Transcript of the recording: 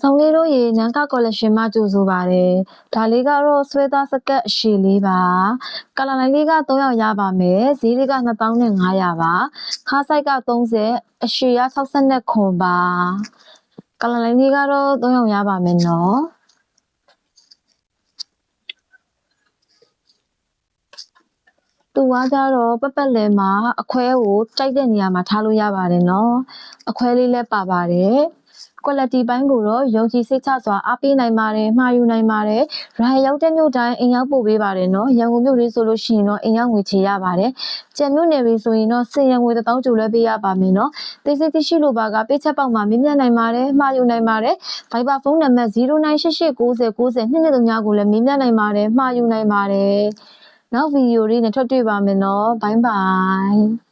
ဆောင်လေးတို့ရေနန်းကကော်လက်ရှင်မှကြိုဆိုပါတယ်ဒါလေးကတော့ဆွဲသားစကတ်အရှည်လေးပါကလာလိုင်းလေးက3ယောက်ရပါမယ်ဈေးလေးက2500ပါခါးဆိုင်က30အရှည်က69ခွန်ပါကလာလိုင်းလေးကတော့3ယောက်ရပါမယ်နော်သူကကြတော့ပက်လဲမှာအခွဲကိုကြိုက်တဲ့နေရာမှာထားလို့ရပါတယ်နော်အခွဲလေးလည်းပါပါတယ် quality ပိုင်းကိုတော့ယုံကြည်စိတ်ချစွာအားပေးနိုင်ပါတယ်မှာယူနိုင်ပါတယ်ရဟရောက်တဲ့မြို့တိုင်းအိမ်ရောက်ပို့ပေးပါတယ်နော်ရန်ကုန်မြို့လေးဆိုလို့ရှိရင်တော့အိမ်ရောက်ငွေချေရပါတယ်ကျန်မြို့နယ်တွေဆိုရင်တော့စင်ရံငွေ1000ကျိုးလွှဲပေးရပါမယ်နော်သိစိတ်သိရှိလိုပါကပေးချက်ပေါက်မှာမြင်မြတ်နိုင်ပါတယ်မှာယူနိုင်ပါတယ် Viber ဖုန်းနံပါတ်0988909023ကိုလည်းမြင်မြတ်နိုင်ပါတယ်မှာယူနိုင်ပါတယ်နောက်ဗီဒီယိုလေးနဲ့ထွက်တွေ့ပါမယ်နော်ဘိုင်းဘိုင်